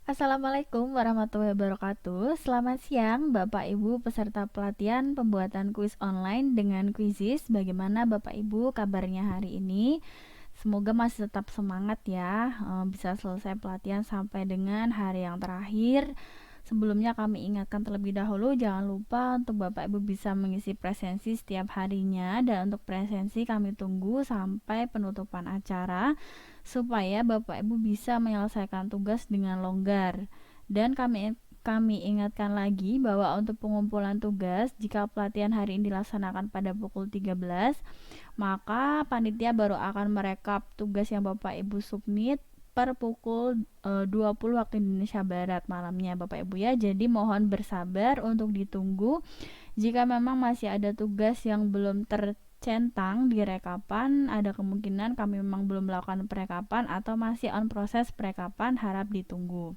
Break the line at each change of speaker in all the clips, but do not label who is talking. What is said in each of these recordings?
Assalamualaikum warahmatullahi wabarakatuh. Selamat siang Bapak Ibu peserta pelatihan pembuatan kuis online dengan Quizizz. Bagaimana Bapak Ibu kabarnya hari ini? Semoga masih tetap semangat ya, bisa selesai pelatihan sampai dengan hari yang terakhir. Sebelumnya kami ingatkan terlebih dahulu, jangan lupa untuk Bapak Ibu bisa mengisi presensi setiap harinya, dan untuk presensi kami tunggu sampai penutupan acara supaya Bapak Ibu bisa menyelesaikan tugas dengan longgar. Dan kami ingatkan lagi bahwa untuk pengumpulan tugas, jika pelatihan hari ini dilaksanakan pada pukul 13, maka panitia baru akan merekap tugas yang Bapak Ibu submit per pukul 20 waktu Indonesia Barat malamnya Bapak Ibu ya. Jadi mohon bersabar untuk ditunggu. Jika memang masih ada tugas yang belum tercentang di rekapan, ada kemungkinan kami memang belum melakukan perekapan atau masih on proses perekapan, harap ditunggu.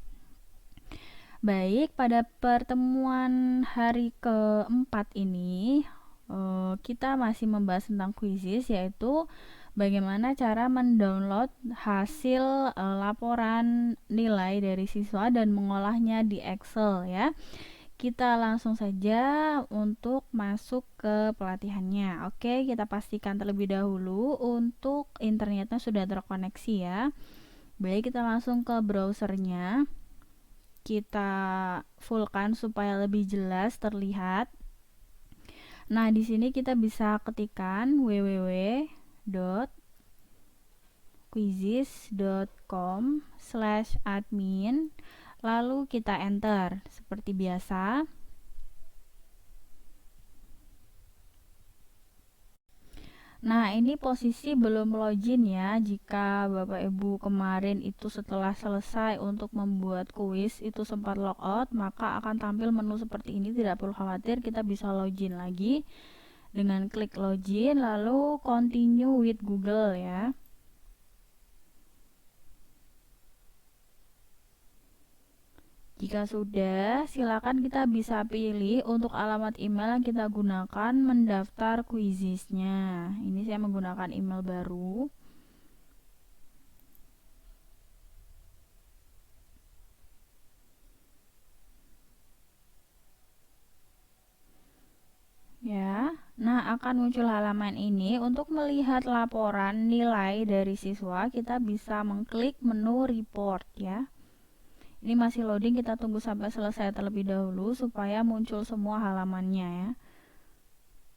Baik, pada pertemuan hari keempat ini kita masih membahas tentang Quizizz, yaitu bagaimana cara mendownload hasil laporan nilai dari siswa dan mengolahnya di Excel ya. Kita langsung saja untuk masuk ke pelatihannya. Oke, kita pastikan terlebih dahulu untuk internetnya sudah terkoneksi ya. Baik, kita langsung ke browsernya. Kita fullkan supaya lebih jelas terlihat. Nah, di sini kita bisa ketikkan www.quizizz.com/admin, lalu kita enter seperti biasa. Nah, ini posisi belum login ya. Jika Bapak Ibu kemarin itu setelah selesai untuk membuat kuis itu sempat logout, maka akan tampil menu seperti ini. Tidak perlu khawatir, kita bisa login lagi dengan klik login lalu continue with Google ya. Jika sudah, silakan kita bisa pilih untuk alamat email yang kita gunakan mendaftar Quizizz-nya. Ini saya menggunakan email baru. Ya, nah akan muncul halaman ini. Untuk melihat laporan nilai dari siswa, kita bisa mengklik menu report ya. Ini masih loading, kita tunggu sampai selesai terlebih dahulu supaya muncul semua halamannya ya.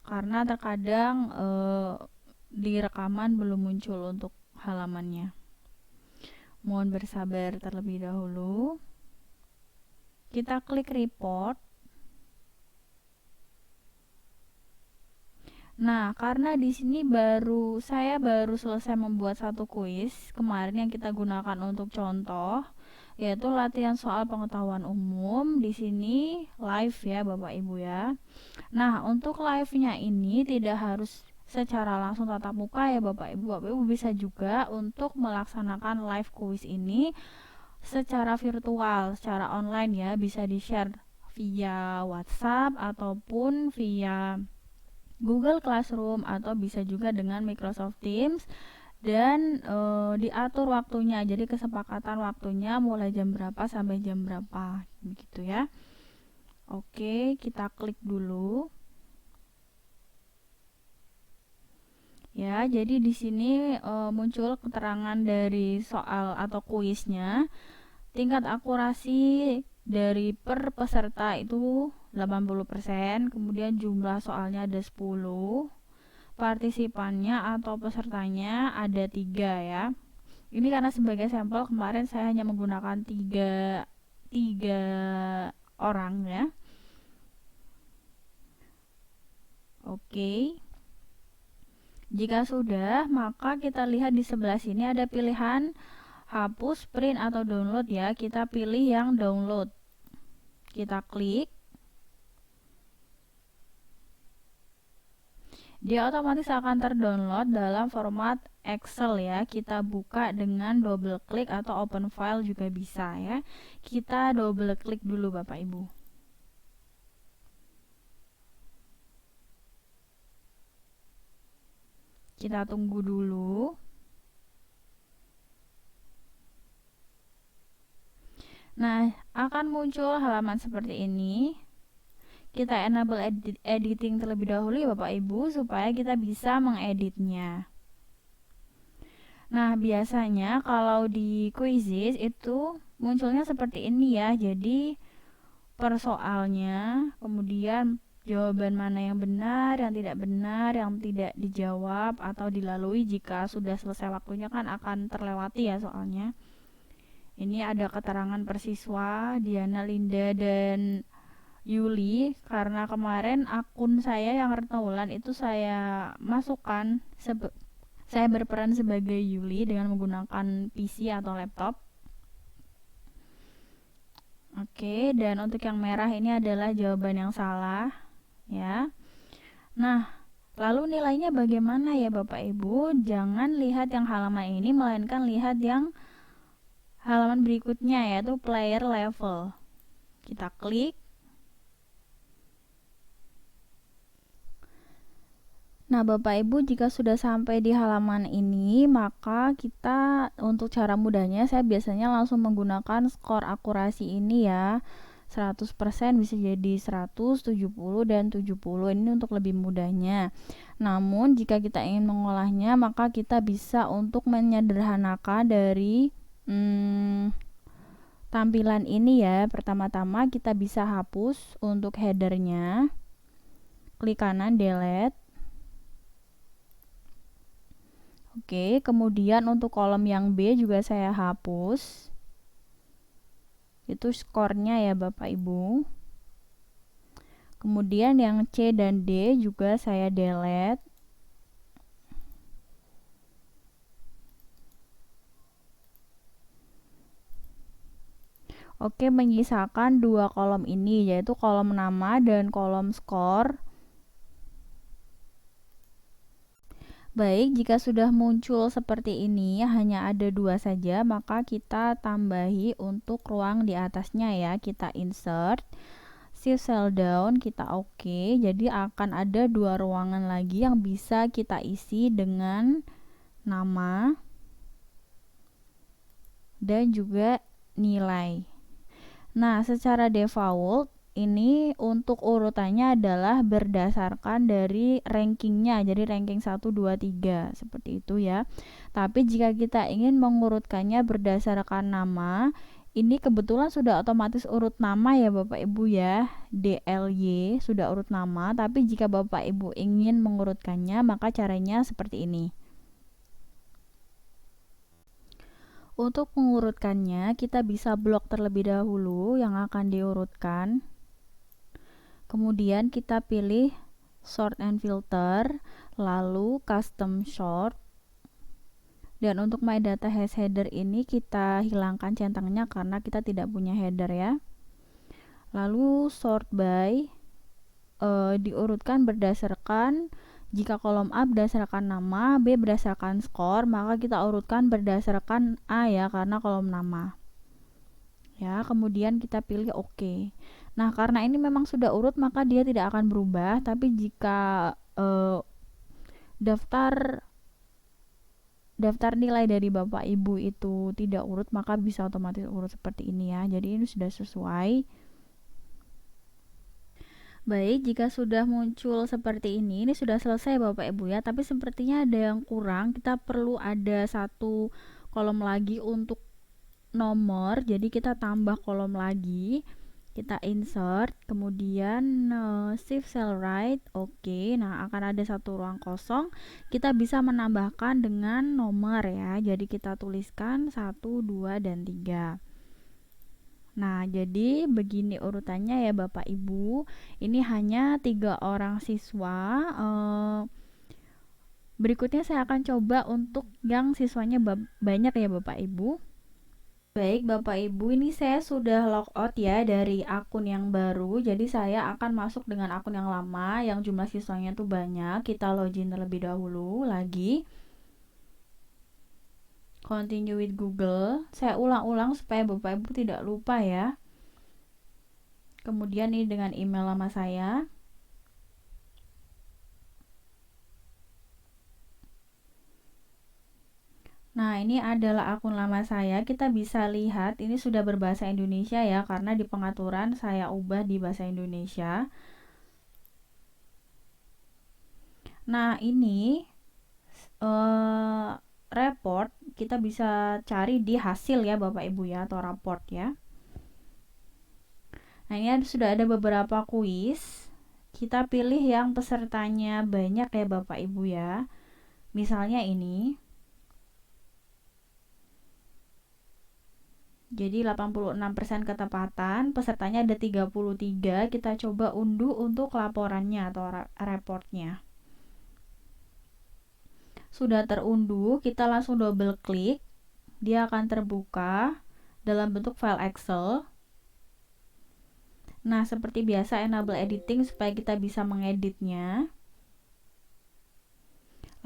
Karena terkadang di rekaman belum muncul untuk halamannya. Mohon bersabar terlebih dahulu. Kita klik report. Nah, karena di sini saya baru selesai membuat satu kuis kemarin yang kita gunakan untuk contoh, yaitu latihan soal pengetahuan umum. Di sini live ya Bapak Ibu ya. Nah, untuk live-nya ini tidak harus secara langsung tatap muka ya Bapak Ibu. Bapak Ibu bisa juga untuk melaksanakan live kuis ini secara virtual, secara online ya. Bisa di-share via WhatsApp ataupun via Google Classroom atau bisa juga dengan Microsoft Teams, dan diatur waktunya. Jadi kesepakatan waktunya mulai jam berapa sampai jam berapa begitu ya. Oke, kita klik dulu. Ya, jadi di sini muncul keterangan dari soal atau kuisnya. Tingkat akurasi dari per peserta itu 80%, kemudian jumlah soalnya ada 10, partisipannya atau pesertanya ada 3 ya. Ini karena sebagai sampel kemarin saya hanya menggunakan 3 orang ya. Oke. Jika sudah, maka kita lihat di sebelah sini ada pilihan hapus, print atau download ya. Kita pilih yang download. Kita klik. Dia otomatis akan terdownload dalam format Excel ya. Kita buka dengan double klik atau open file juga bisa ya. Kita double klik dulu Bapak Ibu. Kita tunggu dulu. Nah, akan muncul halaman seperti ini. Kita enable editing terlebih dahulu ya Bapak Ibu, supaya kita bisa mengeditnya. Nah, biasanya kalau di quizzes itu munculnya seperti ini ya. Jadi per soalnya, kemudian jawaban mana yang benar, yang tidak dijawab atau dilalui jika sudah selesai waktunya kan akan terlewati ya soalnya. Ini ada keterangan persiswa Diana, Linda, dan Yuli. Karena kemarin akun saya yang Retnowulan itu saya masukkan, saya berperan sebagai Yuli dengan menggunakan PC atau laptop. Oke, dan untuk yang merah ini adalah jawaban yang salah ya. Nah, lalu nilainya bagaimana ya Bapak Ibu? Jangan lihat yang halaman ini, melainkan lihat yang halaman berikutnya, yaitu player level. Kita klik. Nah, Bapak Ibu, jika sudah sampai di halaman ini, maka kita untuk cara mudahnya saya biasanya langsung menggunakan skor akurasi ini ya. 100% bisa jadi 100, 70, dan 70. Ini untuk lebih mudahnya. Namun, jika kita ingin mengolahnya, maka kita bisa untuk menyederhanakan dari tampilan ini ya. Pertama-tama kita bisa hapus untuk headernya. Klik kanan delete. Oke, kemudian untuk kolom yang B juga saya hapus. Itu skornya ya Bapak Ibu. Kemudian yang C dan D juga saya delete. Oke, menyisakan dua kolom ini, yaitu kolom nama dan kolom skor. Baik, jika sudah muncul seperti ini, hanya ada dua saja, maka kita tambahi untuk ruang di atasnya ya. Kita insert, shift cell down, kita oke. Jadi akan ada dua ruangan lagi yang bisa kita isi dengan nama dan juga nilai. Nah, secara default ini untuk urutannya adalah berdasarkan dari rankingnya, jadi ranking 1, 2, 3 seperti itu ya. Tapi jika kita ingin mengurutkannya berdasarkan nama, ini kebetulan sudah otomatis urut nama ya Bapak Ibu ya, DLY sudah urut nama. Tapi jika Bapak Ibu ingin mengurutkannya, maka caranya seperti ini. Untuk mengurutkannya, kita bisa blok terlebih dahulu yang akan diurutkan. Kemudian kita pilih sort and filter, lalu custom sort. Dan untuk my data has header ini kita hilangkan centangnya karena kita tidak punya header ya. Lalu sort by, diurutkan berdasarkan, jika kolom A berdasarkan nama, B berdasarkan skor, maka kita urutkan berdasarkan A ya, karena kolom nama. Ya, kemudian kita pilih OK. Nah, karena ini memang sudah urut, maka dia tidak akan berubah. Tapi jika daftar nilai dari Bapak Ibu itu tidak urut, maka bisa otomatis urut seperti ini ya. Jadi ini sudah sesuai. Baik, jika sudah muncul seperti ini sudah selesai Bapak Ibu ya, tapi sepertinya ada yang kurang. Kita perlu ada satu kolom lagi untuk nomor, jadi kita tambah kolom lagi. Kita insert, kemudian shift cell right, oke. Nah, akan ada satu ruang kosong. Kita bisa menambahkan dengan nomor ya, jadi kita tuliskan 1, 2, dan 3. Nah, jadi begini urutannya ya Bapak Ibu. Ini hanya 3 orang siswa. Berikutnya saya akan coba untuk yang siswanya banyak ya Bapak Ibu. Baik Bapak Ibu, ini saya sudah logout ya dari akun yang baru. Jadi saya akan masuk dengan akun yang lama yang jumlah siswanya tuh banyak. Kita login terlebih dahulu lagi. Continue with Google. Saya ulang-ulang supaya Bapak Ibu tidak lupa ya. Kemudian ini dengan email lama saya. Nah, ini adalah akun lama saya. Kita bisa lihat ini sudah berbahasa Indonesia ya, karena di pengaturan saya ubah di bahasa Indonesia. Nah, ini report kita bisa cari di hasil ya Bapak Ibu ya, atau raport ya. Nah, ini sudah ada beberapa kuis. Kita pilih yang pesertanya banyak ya Bapak Ibu ya. Misalnya ini. Jadi 86% ketepatan, pesertanya ada 33, kita coba unduh untuk laporannya atau reportnya. Sudah terunduh, kita langsung double klik, dia akan terbuka dalam bentuk file Excel. Nah, seperti biasa enable editing supaya kita bisa mengeditnya.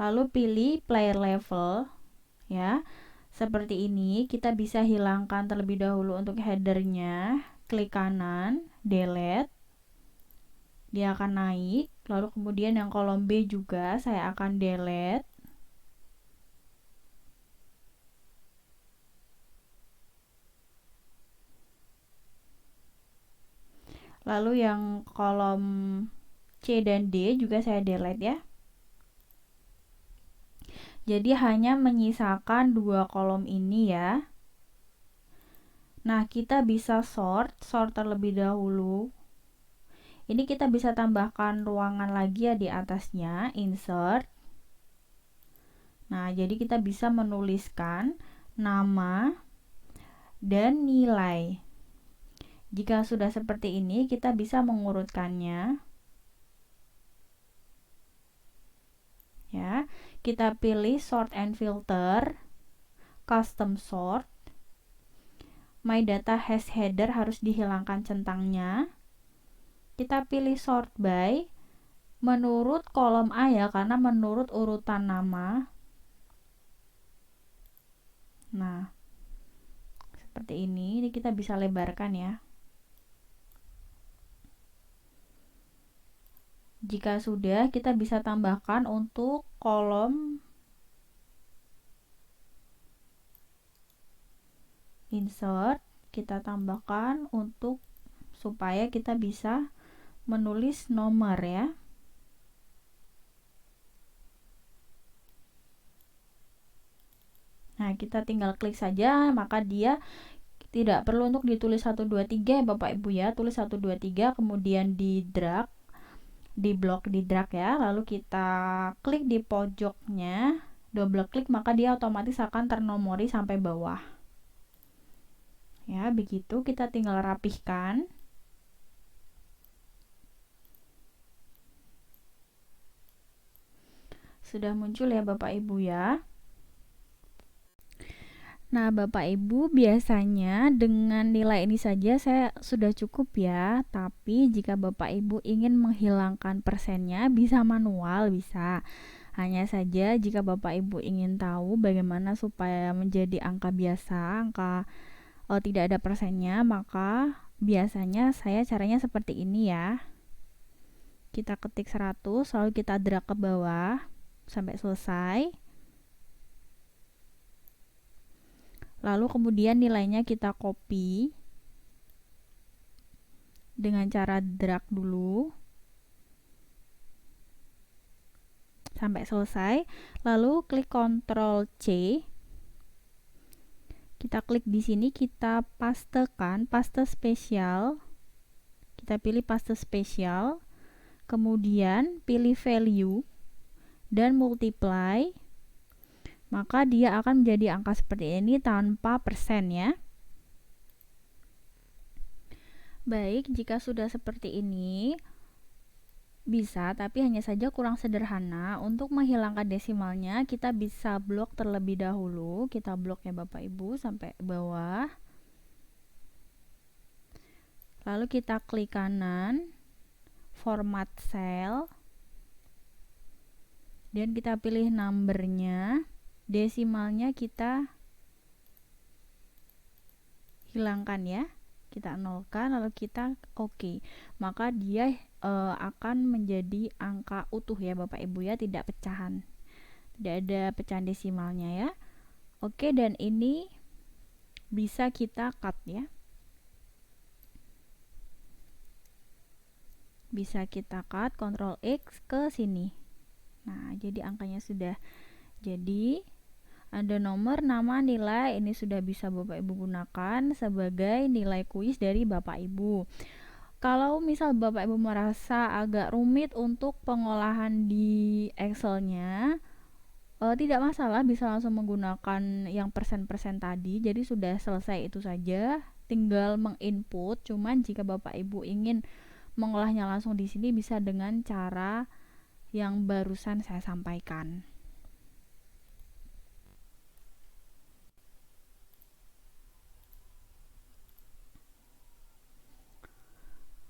Lalu pilih player level ya. Seperti ini, kita bisa hilangkan terlebih dahulu untuk headernya, klik kanan, delete, dia akan naik. Lalu kemudian yang kolom B juga saya akan delete. Lalu yang kolom C dan D juga saya delete ya. Jadi hanya menyisakan dua kolom ini ya. Nah, kita bisa sort terlebih dahulu. Ini kita bisa tambahkan ruangan lagi ya di atasnya, insert. Nah, jadi kita bisa menuliskan nama dan nilai. Jika sudah seperti ini, kita bisa mengurutkannya. Ya, kita pilih sort and filter, custom sort. My data has header harus dihilangkan centangnya. Kita pilih sort by menurut kolom A ya, karena menurut urutan nama. Nah, seperti ini kita bisa lebarkan ya. Jika sudah, kita bisa tambahkan untuk kolom insert, kita tambahkan untuk supaya kita bisa menulis nomor ya. Nah, kita tinggal klik saja, maka dia tidak perlu untuk ditulis 1 2 3 ya Bapak Ibu ya. Tulis 1 2 3 kemudian di drag, di blok di drag ya. Lalu kita klik di pojoknya, double klik, maka dia otomatis akan ternomori sampai bawah. Ya, begitu kita tinggal rapihkan. Sudah muncul ya Bapak Ibu ya. Nah, Bapak Ibu, biasanya dengan nilai ini saja saya sudah cukup ya. Tapi jika Bapak Ibu ingin menghilangkan persennya, bisa manual, bisa. Hanya saja jika Bapak Ibu ingin tahu bagaimana supaya menjadi angka biasa, angka tidak ada persennya, maka biasanya saya caranya seperti ini ya. Kita ketik 100, lalu kita drag ke bawah sampai selesai. Lalu kemudian nilainya kita copy dengan cara drag dulu sampai selesai. Lalu klik Ctrl C. Kita klik di sini, kita pastekan, paste spesial. Kita pilih paste spesial. Kemudian pilih value dan multiply. Maka dia akan menjadi angka seperti ini tanpa persen ya. Baik, jika sudah seperti ini bisa, tapi hanya saja kurang sederhana. Untuk menghilangkan desimalnya, kita bisa blok terlebih dahulu. Kita blok ya Bapak Ibu sampai bawah. Lalu kita klik kanan, format cell, dan kita pilih numbernya. Desimalnya kita hilangkan ya, kita nolkan, lalu kita oke. Maka dia akan menjadi angka utuh ya Bapak Ibu ya, tidak pecahan, tidak ada pecahan desimalnya ya. Oke, dan ini bisa kita cut ya. Bisa kita cut, Ctrl X ke sini. Nah, jadi angkanya sudah jadi. Ada nomor, nama, nilai. Ini sudah bisa Bapak Ibu gunakan sebagai nilai kuis dari Bapak Ibu. Kalau misal Bapak Ibu merasa agak rumit untuk pengolahan di Excel-nya, tidak masalah, bisa langsung menggunakan yang persen-persen tadi. Jadi sudah selesai itu saja, tinggal menginput. Cuman jika Bapak Ibu ingin mengolahnya langsung di sini, bisa dengan cara yang barusan saya sampaikan.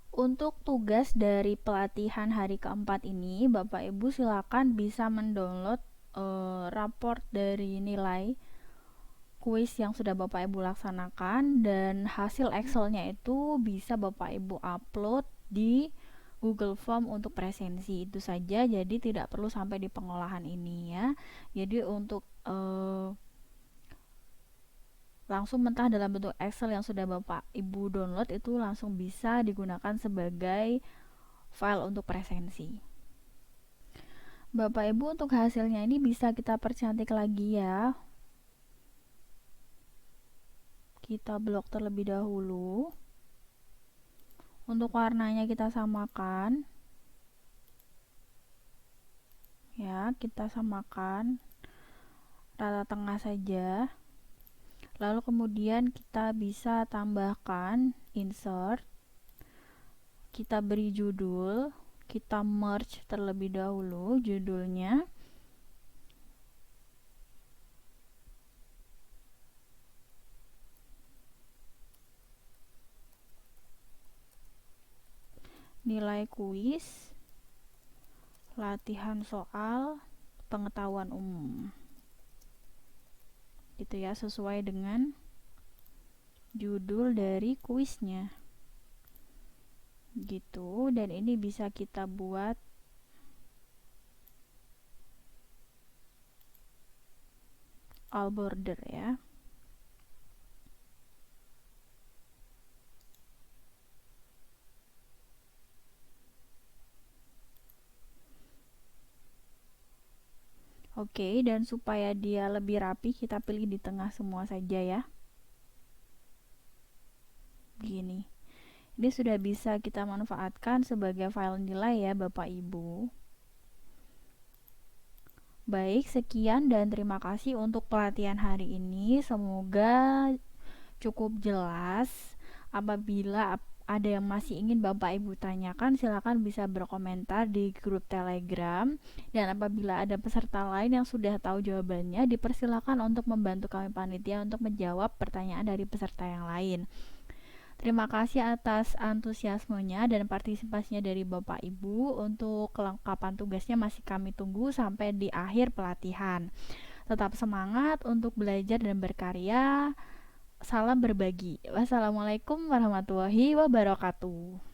Untuk tugas dari pelatihan hari keempat ini, Bapak Ibu silakan bisa mendownload raport dari nilai kuis yang sudah Bapak Ibu laksanakan, dan hasil Excel-nya itu bisa Bapak Ibu upload di Google Form untuk presensi. Itu saja, jadi tidak perlu sampai di pengolahan ini ya. Jadi untuk langsung mentah dalam bentuk Excel yang sudah Bapak Ibu download itu langsung bisa digunakan sebagai file untuk presensi. Bapak Ibu, untuk hasilnya ini bisa kita percantik lagi ya. Kita blok terlebih dahulu. Untuk warnanya kita samakan. Ya, kita samakan rata tengah saja. Lalu kemudian kita bisa tambahkan insert. Kita beri judul, kita merge terlebih dahulu judulnya. Nilai kuis, latihan soal, pengetahuan umum. Gitu ya, sesuai dengan judul dari kuisnya. Gitu, dan ini bisa kita buat all border ya. Oke, dan supaya dia lebih rapi, kita pilih di tengah semua saja ya. Gini. Ini sudah bisa kita manfaatkan sebagai file nilai ya Bapak Ibu. Baik, sekian dan terima kasih untuk pelatihan hari ini. Semoga cukup jelas. Apabila ada yang masih ingin Bapak Ibu tanyakan, silakan bisa berkomentar di grup Telegram. Dan apabila ada peserta lain yang sudah tahu jawabannya, dipersilakan untuk membantu kami panitia untuk menjawab pertanyaan dari peserta yang lain. Terima kasih atas antusiasmenya dan partisipasinya dari Bapak Ibu. Untuk kelengkapan tugasnya masih kami tunggu sampai di akhir pelatihan. Tetap semangat untuk belajar dan berkarya. Salam berbagi. Wassalamualaikum warahmatullahi wabarakatuh.